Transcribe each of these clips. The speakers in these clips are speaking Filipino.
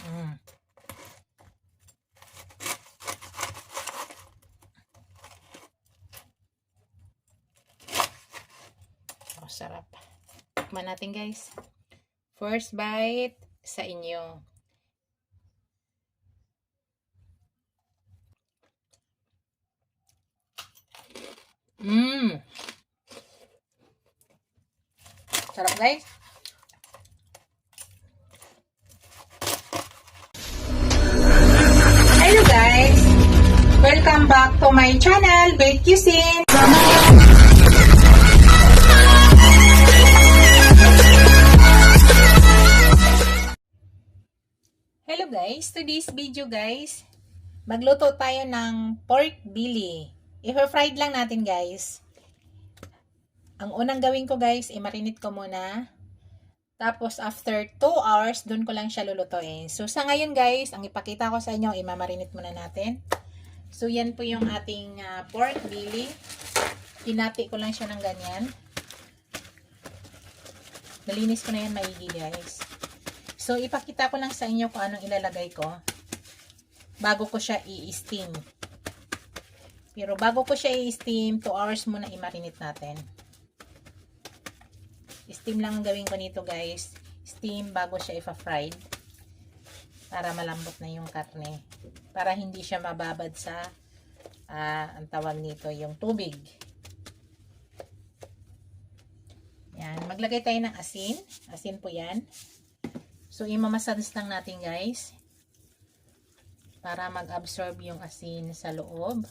Mm. Oh, sarap. Tikman natin guys. First bite sa inyo. Sarap guys. Hello guys. Welcome back to my channel, Bake Cuisine. Hello guys, today's video guys, magluto tayo ng pork belly. I-fried lang natin guys. Ang unang gawin ko guys, i-marinate ko muna. Tapos after 2 hours, dun ko lang siya lulutuin. So sa ngayon guys, ang ipakita ko sa inyo, i-marinate muna natin. So yan po yung ating pork belly. Pinati ko lang siya ng ganyan. Nalinis ko na yan maigi guys. So, ipakita ko lang sa inyo kung anong ilalagay ko bago ko siya i-steam. Pero bago ko siya i-steam, 2 hours muna i-marinate natin. Steam lang ang gawin ko nito guys. Steam bago siya i-fried. Para malambot na yung karne. Para hindi siya mababad sa, ang tawag nito, yung tubig. Yan. Maglagay tayo ng asin. Asin po yan. So, imamassage lang natin guys para mag-absorb yung asin sa loob.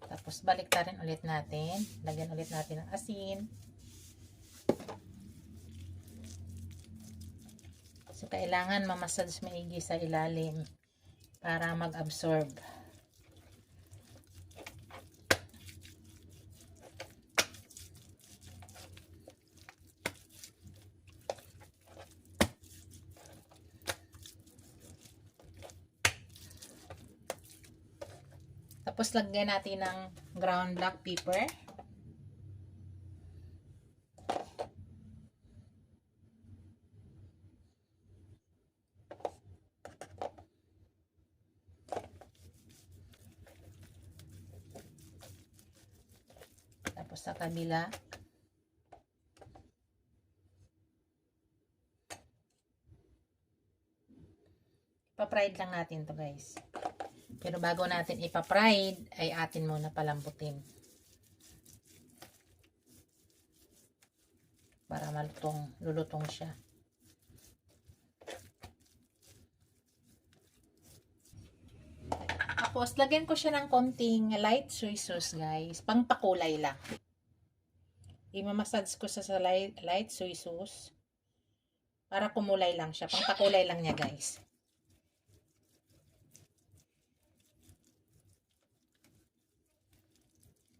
Tapos, baliktarin ulit natin. Lagyan ulit natin ng asin. So, kailangan mamassage maigi sa ilalim para mag-absorb. Tapos, lagyan natin ng ground black pepper. Tapos, sa kabila, ipa-fried lang natin to guys. Pero bago natin ipa-fried, ay atin muna palambutin. Para lulutong siya. Tapos, lagyan ko siya ng konting light soy sauce guys. Pangpakulay lang. Imamassage ko sa light soy sauce. Para kumulay lang siya. Pangpakulay lang niya guys.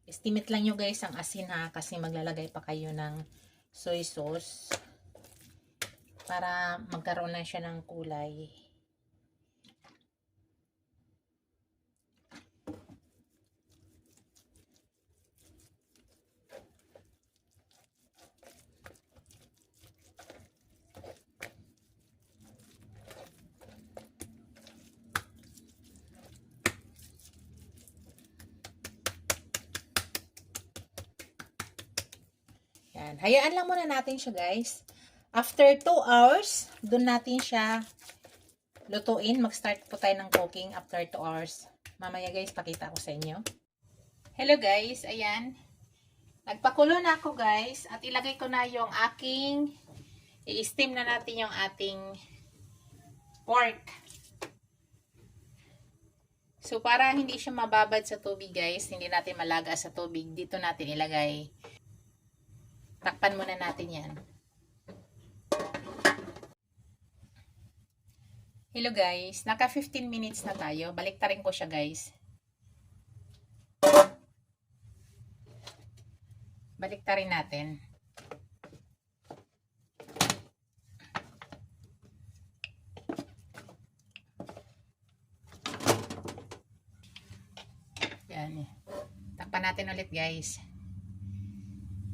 Estimate lang nyo guys ang asin ha, kasi maglalagay pa kayo ng soy sauce para magkaroon na siya ng kulay. Yan. Hayaan lang muna natin siya guys. After 2 hours, dun natin siya lutuin. Mag-start po tayo ng cooking after 2 hours. Mamaya guys, pakita ko sa inyo. Hello guys, ayan. Nagpakulo na ako guys. At ilagay ko na yung aking, i-steam na natin yung ating pork. So, para hindi siya mababad sa tubig guys, hindi natin malaga sa tubig, dito natin ilagay. Takpan muna natin yan. Hello guys, naka 15 minutes na tayo. Baliktarin ko siya guys. Baliktarin natin. Yan. Takpan natin ulit guys.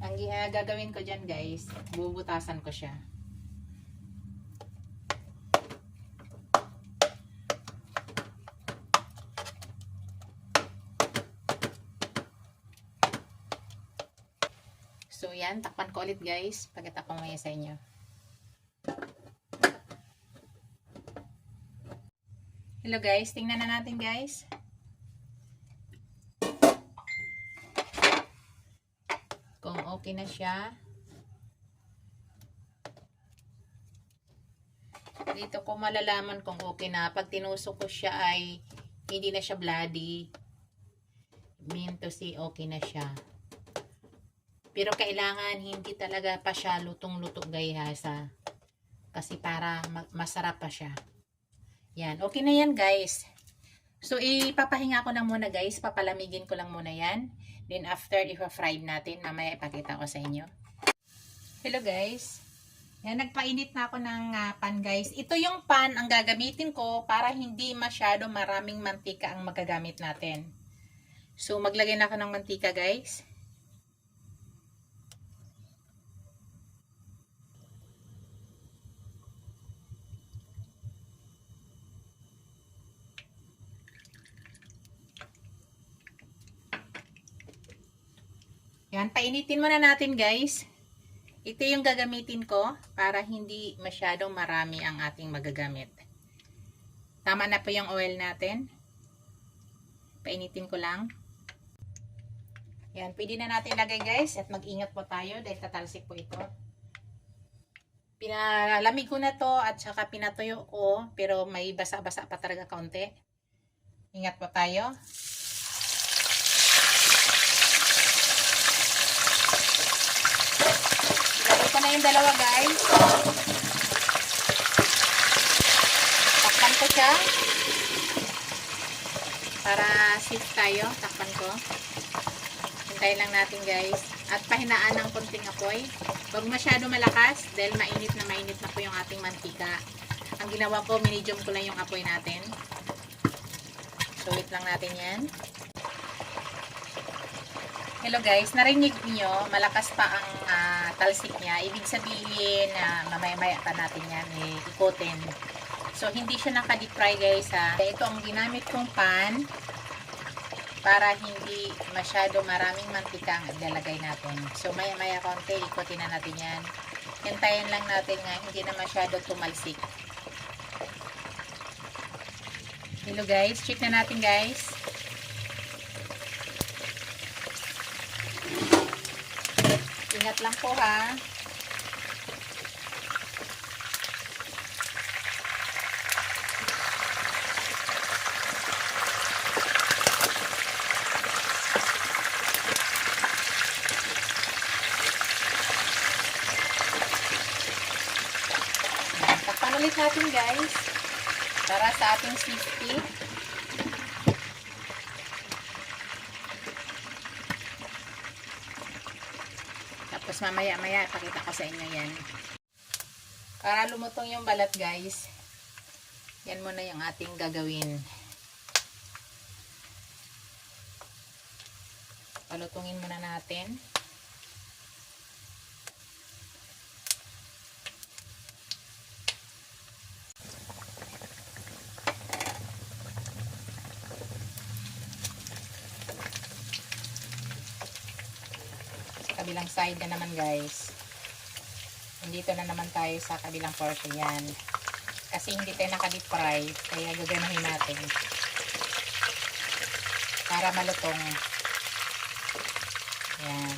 Ang gagawin ko dyan guys, bubutasan ko siya. So yan, takpan ko ulit guys, pagkita ko maya sa inyo. Hello guys, tingnan na natin guys. Kung okay na siya. Dito ko malalaman kung okay na. Pag tinusok ko siya ay hindi na siya bloody. Mean to say okay na siya. Pero kailangan hindi talaga pa siya lutong-luto gayhasa. Kasi para masarap pa siya. Yan. Okay na yan guys. So ipapahinga ko lang muna guys. Papalamigin ko lang muna yan. Then after ipa-fry natin. Mamaya ipakita ko sa inyo. Hello guys. Yan, nagpainit na ako ng pan guys. Ito yung pan ang gagamitin ko para hindi masyado maraming mantika ang magagamit natin. So maglagay na ako ng mantika guys. Yan, painitin muna natin guys. Ito yung gagamitin ko para hindi masyadong marami ang ating magagamit. Tama na po yung oil natin. Painitin ko lang. Yan, pwede na natin lagay guys at mag-ingat po tayo dahil tatalsik po ito. Pinalamig ko na to at saka pinatuyo ko pero may basa-basa pa talaga kaunti. Ingat po tayo. Ito na yung dalawa guys. Takpan ko siya. Para safe tayo. Takpan ko. Hintayin lang natin guys. At pahinaan ng konting apoy. Huwag masyado malakas dahil mainit na po yung ating mantika. Ang ginawa ko, medium ko lang yung apoy natin. So wait lang natin yan. Hello guys, narinig niyo, malakas pa ang talsik niya. Ibig sabihin na mamaya-maya pa natin yan ikutin. So hindi siya naka-deep fry guys ha. Ito ang ginamit kong pan para hindi masyado maraming mantika ang ilalagay natin. So maya-maya konti, ikutin na natin yan. Hintayin lang natin nga hindi na masyado tumalsik. Hello guys, check na natin guys. Ingat lang po ha. Takpan ulit natin guys. Para sa ating safety. Tapos mamaya-maya ipakita ko sa inyo yan. Para lumutong yung balat guys. Yan muna yung ating gagawin. Palutungin muna natin. Kabilang side na naman guys. Dito na naman tayo sa kabilang portion yan. Kasi hindi tayo naka-deep fry. Kaya gaganahin natin. Para malutong. Yan.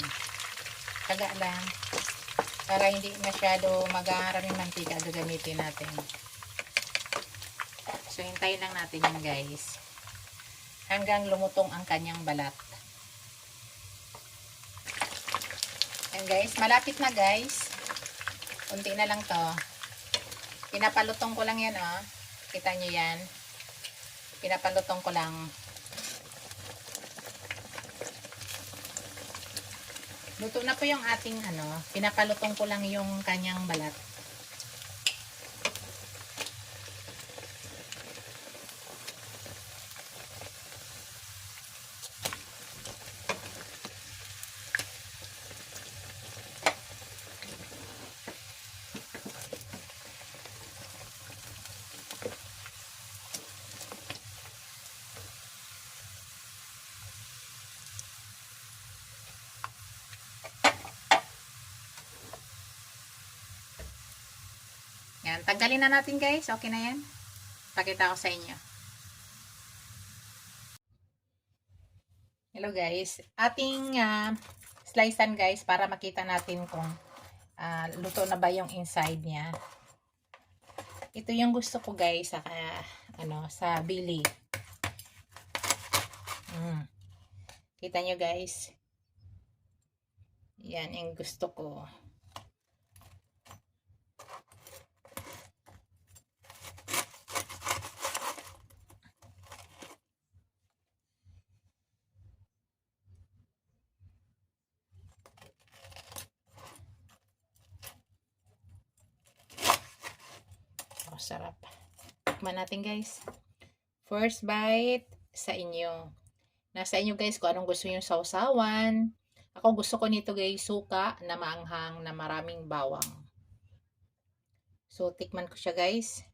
Taga lang. Para hindi masyado mag-aaraming mantika gagamitin natin. So hintayin lang natin yan guys. Hanggang lumutong ang kanyang balat. Yan guys, malapit na guys. Unti na lang to. Pinapalutong ko lang yan oh. Kita nyo yan. Pinapalutong ko lang. Luto na po yung ating ano. Pinapalutong ko lang yung kanyang balat. Ayan, tanggalin na natin guys. Okay na yan. Pakita ko sa inyo. Hello guys. Ating slicean guys para makita natin kung luto na ba yung inside niya. Ito yung gusto ko guys sa sa bili. Kita nyo guys. Yan yung gusto ko. Oh, sarap. Tikman natin guys. First bite sa inyo. Nasa inyo guys kung anong gusto yung sausawan. Ako gusto ko nito guys suka na maanghang na maraming bawang. So tikman ko siya guys.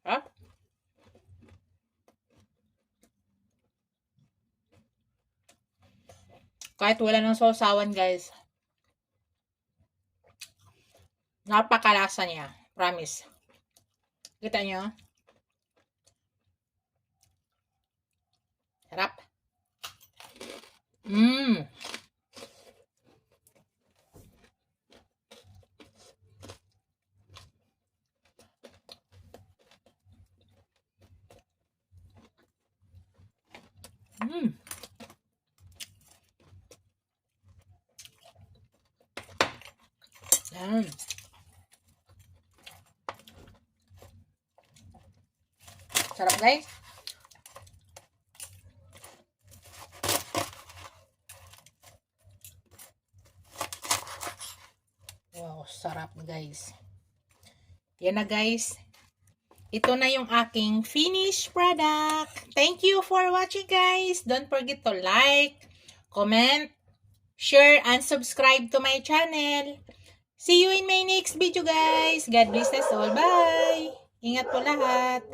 Ah? Kahit wala ng sausawan guys. Napakalasa niya. Promise. Kita nyo? Sarap. Yan. Sarap guys. Wow, sarap guys. Yan na guys. Ito na yung aking finished product. Thank you for watching guys. Don't forget to like, comment, share, and subscribe to my channel. See you in my next video guys. God bless us all. Bye! Ingat po lahat.